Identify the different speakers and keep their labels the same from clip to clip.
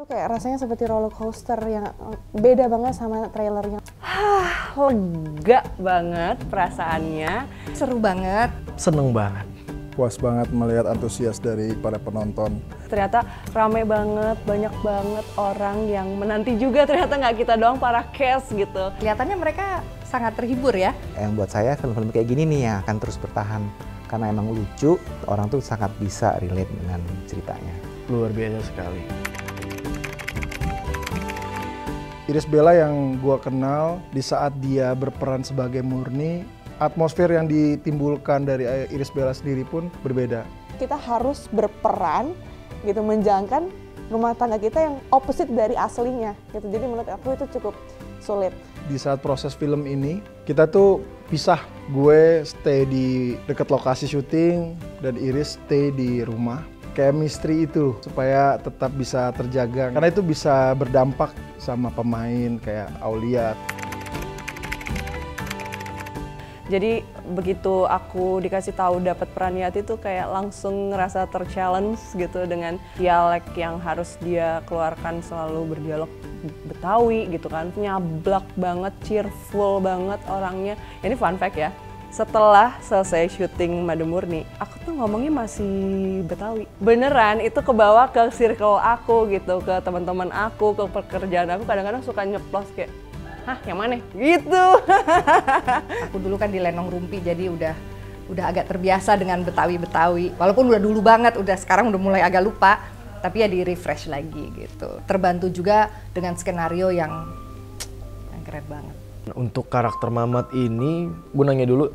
Speaker 1: kayak rasanya seperti roller coaster yang beda banget sama trailernya.
Speaker 2: Lega banget perasaannya.
Speaker 3: Seru banget.
Speaker 4: Seneng banget.
Speaker 5: Puas banget melihat antusias dari para penonton.
Speaker 2: Ternyata rame banget, banyak banget orang yang menanti juga, ternyata nggak kita doang, para cast gitu.
Speaker 3: Kelihatannya mereka sangat terhibur ya.
Speaker 6: Yang buat saya film-film kayak gini nih yang akan terus bertahan. Karena emang lucu, orang tuh sangat bisa relate dengan ceritanya.
Speaker 4: Luar biasa sekali.
Speaker 5: Iris Bella yang gua kenal di saat dia berperan sebagai Murni, atmosfer yang ditimbulkan dari Iris Bella sendiri pun berbeda.
Speaker 1: Kita harus berperan gitu, menjalankan rumah tangga kita yang opposite dari aslinya gitu. Jadi menurut aku itu cukup sulit.
Speaker 5: Di saat proses film ini, kita tuh pisah. Gue stay di dekat lokasi syuting dan Iris stay di rumah. Chemistry itu supaya tetap bisa terjaga. Karena itu bisa berdampak sama pemain kayak Aulia.
Speaker 2: Jadi begitu aku dikasih tahu dapat peran Yati tuh kayak langsung ngerasa ter-challenge gitu dengan dialek yang harus dia keluarkan, selalu berdialog Betawi gitu kan, nyablak banget, cheerful banget orangnya. Ini fun fact ya, setelah selesai syuting Made Murni, aku tuh ngomongnya masih Betawi. Beneran, itu kebawa ke circle aku gitu, ke teman-teman aku, ke pekerjaan aku, kadang-kadang suka nyeplos kayak, hah yang mana? Gitu.
Speaker 3: Aku dulu kan di Lenong Rumpi, jadi udah agak terbiasa dengan Betawi-Betawi. Walaupun udah dulu banget, sekarang udah mulai agak lupa. Tapi ya di refresh lagi gitu. Terbantu juga dengan skenario yang keren banget.
Speaker 4: Untuk karakter Mamat ini, gue nanya dulu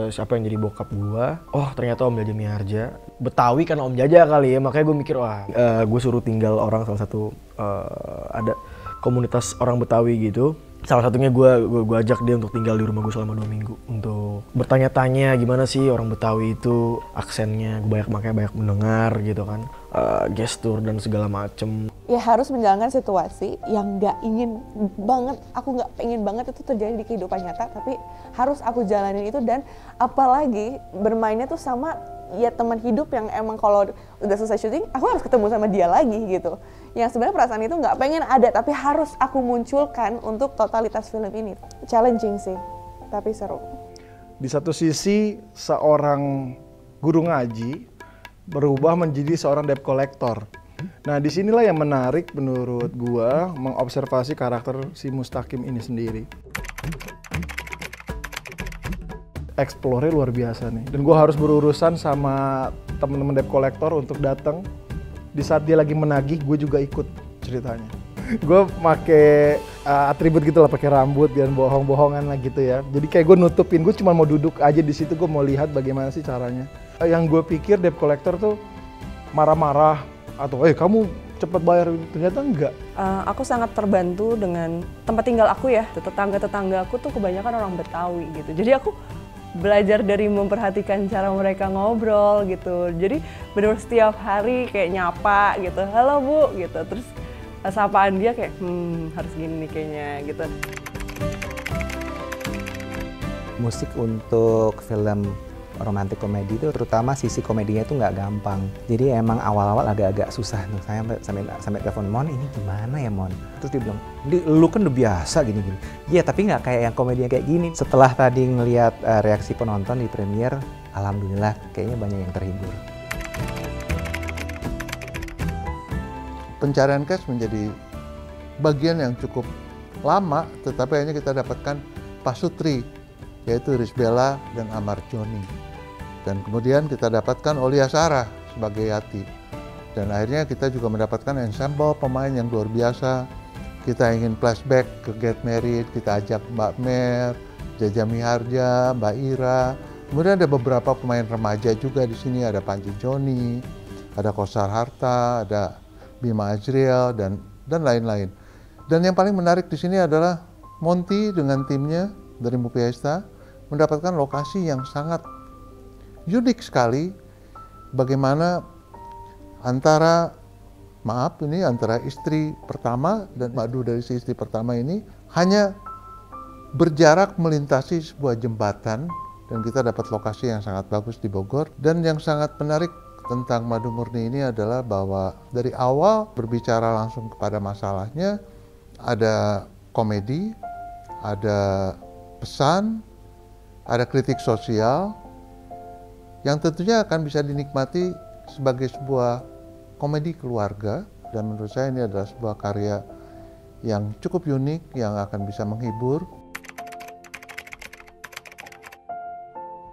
Speaker 4: siapa yang jadi bokap gue. Oh ternyata Om Jaja Miharja. Betawi kan Om Jaja kali ya, makanya gue mikir wah gue suruh tinggal orang salah satu ada komunitas orang Betawi gitu. Salah satunya gue ajak dia untuk tinggal di rumah gue selama 2 minggu untuk bertanya-tanya gimana sih orang Betawi itu, aksennya gue makanya banyak mendengar gitu kan, gestur dan segala macem.
Speaker 1: Ya harus menjalankan situasi yang nggak ingin banget, aku nggak pengen banget itu terjadi di kehidupan nyata, tapi harus aku jalanin itu. Dan apalagi bermainnya tuh sama ya teman hidup yang emang kalau udah selesai syuting aku harus ketemu sama dia lagi gitu. Yang sebenarnya perasaan itu nggak pengen ada, tapi harus aku munculkan untuk totalitas film ini. Challenging sih, tapi seru.
Speaker 5: Di satu sisi seorang guru ngaji berubah menjadi seorang debt collector. Nah disinilah yang menarik menurut gua mengobservasi karakter si Mustaqim ini sendiri. Explore luar biasa nih, dan gue harus berurusan sama temen-temen debt collector untuk datang di saat dia lagi menagih. Gue juga ikut ceritanya. Gue make atribut gitu lah, pakai rambut dan bohong-bohongan lah gitu ya. Jadi kayak gue nutupin, gue cuma mau duduk aja di situ, gue mau lihat bagaimana sih caranya. Yang gue pikir debt collector tuh marah-marah atau kamu cepat bayar, ternyata enggak.
Speaker 2: Aku sangat terbantu dengan tempat tinggal aku ya. Tetangga-tetangga aku tuh kebanyakan orang Betawi gitu. Jadi aku belajar dari memperhatikan cara mereka ngobrol gitu. Jadi benar-benar setiap hari kayak nyapa gitu, halo Bu gitu. Terus sapaan dia kayak harus gini nih kayaknya gitu.
Speaker 6: Musik untuk film romantic komedi itu terutama sisi komedinya itu nggak gampang. Jadi emang awal-awal agak-agak susah tuh. Saya sampai telepon Mon, ini gimana ya Mon? Terus dia bilang, lu kan udah biasa gini-gini. Iya tapi nggak kayak yang komedinya kayak gini. Setelah tadi ngelihat reaksi penonton di premier, alhamdulillah kayaknya banyak yang terhibur.
Speaker 7: Pencarian cast menjadi bagian yang cukup lama, tetapi akhirnya kita dapatkan pasutri, yaitu Iris Bella dan Amar Joni. Dan kemudian kita dapatkan Aulia Sarah sebagai Yati. Dan akhirnya kita juga mendapatkan ensemble pemain yang luar biasa. Kita ingin flashback ke Get Married, kita ajak Mbak Mer, Jaja Miharja, Mbak Ira. Kemudian ada beberapa pemain remaja juga di sini, ada Panji Joni, ada Kosar Harta, ada Bima Azriel, dan lain-lain. Dan yang paling menarik di sini adalah Monty dengan timnya dari Mupiesta mendapatkan lokasi yang sangat unik sekali, bagaimana antara istri pertama dan madu dari si istri pertama ini hanya berjarak melintasi sebuah jembatan, dan kita dapat lokasi yang sangat bagus di Bogor. Dan yang sangat menarik tentang Madu Murni ini adalah bahwa dari awal berbicara langsung kepada masalahnya, ada komedi, ada pesan, ada kritik sosial yang tentunya akan bisa dinikmati sebagai sebuah komedi keluarga, dan menurut saya ini adalah sebuah karya yang cukup unik yang akan bisa menghibur.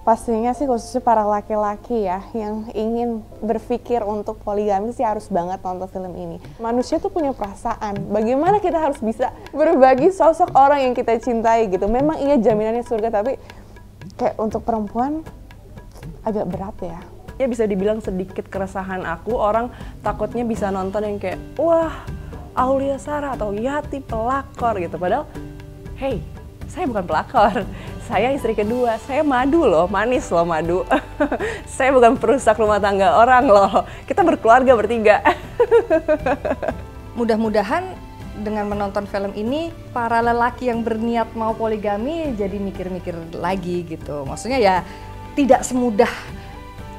Speaker 1: Pastinya sih khususnya para laki-laki ya yang ingin berpikir untuk poligami sih harus banget nonton film ini. Manusia tuh punya perasaan, bagaimana kita harus bisa berbagi sosok orang yang kita cintai gitu. Memang iya jaminannya surga, tapi kayak untuk perempuan agak berat ya.
Speaker 2: Ya bisa dibilang sedikit keresahan aku, orang takutnya bisa nonton yang kayak, wah Aulia Sarah atau Yati pelakor gitu. Padahal, hey, saya bukan pelakor, saya istri kedua, saya madu loh, manis loh madu. Saya bukan perusak rumah tangga orang loh, kita berkeluarga bertiga.
Speaker 3: Mudah-mudahan dengan menonton film ini, para lelaki yang berniat mau poligami jadi mikir-mikir lagi gitu. Maksudnya ya tidak semudah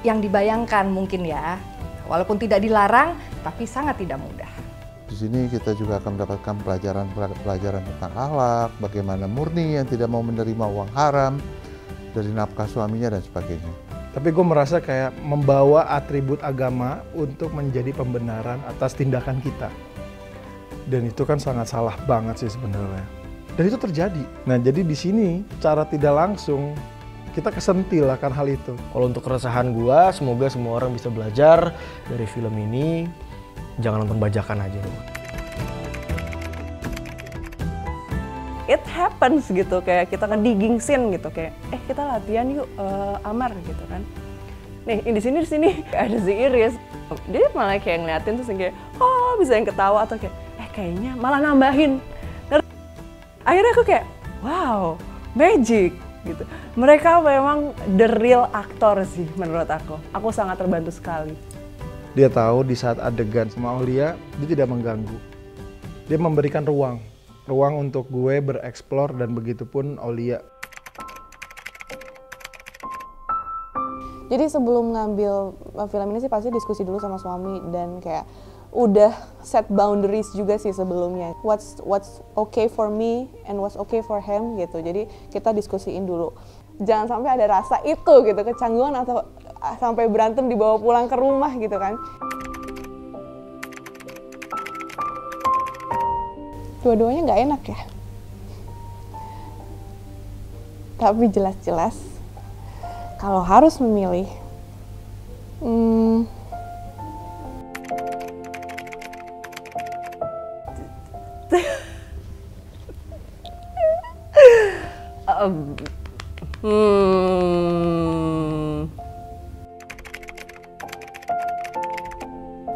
Speaker 3: yang dibayangkan mungkin ya. Walaupun tidak dilarang, tapi sangat tidak mudah.
Speaker 7: Di sini kita juga akan mendapatkan pelajaran tentang akhlak, bagaimana murni yang tidak mau menerima uang haram dari nafkah suaminya dan sebagainya.
Speaker 5: Tapi gue merasa kayak membawa atribut agama untuk menjadi pembenaran atas tindakan kita. Dan itu kan sangat salah banget sih sebenarnya. Dan itu terjadi. Nah, jadi di sini cara tidak langsung kita kesentil akan hal itu.
Speaker 4: Kalau untuk keresahan gua, semoga semua orang bisa belajar dari film ini. Jangan nonton bajakan aja.
Speaker 2: It happens gitu, kayak kita digging scene gitu, kayak kita latihan yuk Amar gitu kan. Nih di sini ada si Iris, dia malah kayak ngeliatin terus kayak oh bisa yang ketawa atau kayak kayaknya malah nambahin. Akhirnya aku kayak wow, magic gitu. Mereka memang the real aktor sih menurut aku. Aku sangat terbantu sekali.
Speaker 5: Dia tahu di saat adegan sama Aulia, dia tidak mengganggu. Dia memberikan ruang untuk gue bereksplor dan begitupun Aulia.
Speaker 1: Jadi sebelum ngambil film ini sih pasti diskusi dulu sama suami dan kayak udah set boundaries juga sih sebelumnya. What's okay for me and what's okay for him gitu. Jadi kita diskusiin dulu. Jangan sampai ada rasa itu gitu, kecanggungan atau sampai berantem dibawa pulang ke rumah gitu kan. Dua-duanya nggak enak ya. Tapi jelas-jelas kalau harus memilih,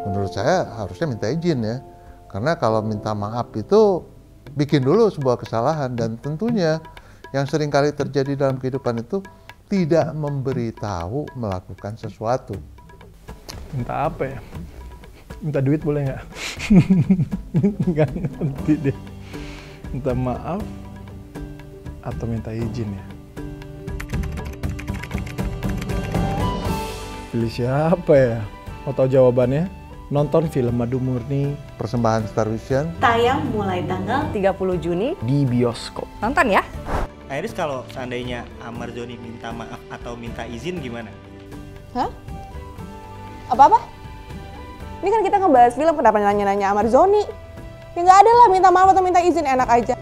Speaker 7: Menurut saya harusnya minta izin ya, karena kalau minta maaf itu bikin dulu sebuah kesalahan, dan tentunya yang sering kali terjadi dalam kehidupan itu tidak memberitahu melakukan sesuatu.
Speaker 5: Minta apa ya? Minta duit boleh nggak? Nggak ngerti deh. Minta maaf atau minta izin ya? Pilih siapa ya? Mau tahu jawabannya? Nonton film Madu Murni.
Speaker 7: Persembahan Star Vision.
Speaker 8: Tayang mulai tanggal
Speaker 2: 30 Juni
Speaker 4: Di bioskop.
Speaker 3: Nonton ya!
Speaker 9: Iris, kalau seandainya Amar Joni minta maaf atau minta izin gimana?
Speaker 1: hah? Apa-apa? Ini kan kita ngebahas film, kenapa nanya-nanya Amar Zoni? Ya nggak ada lah minta maaf atau minta izin, enak aja.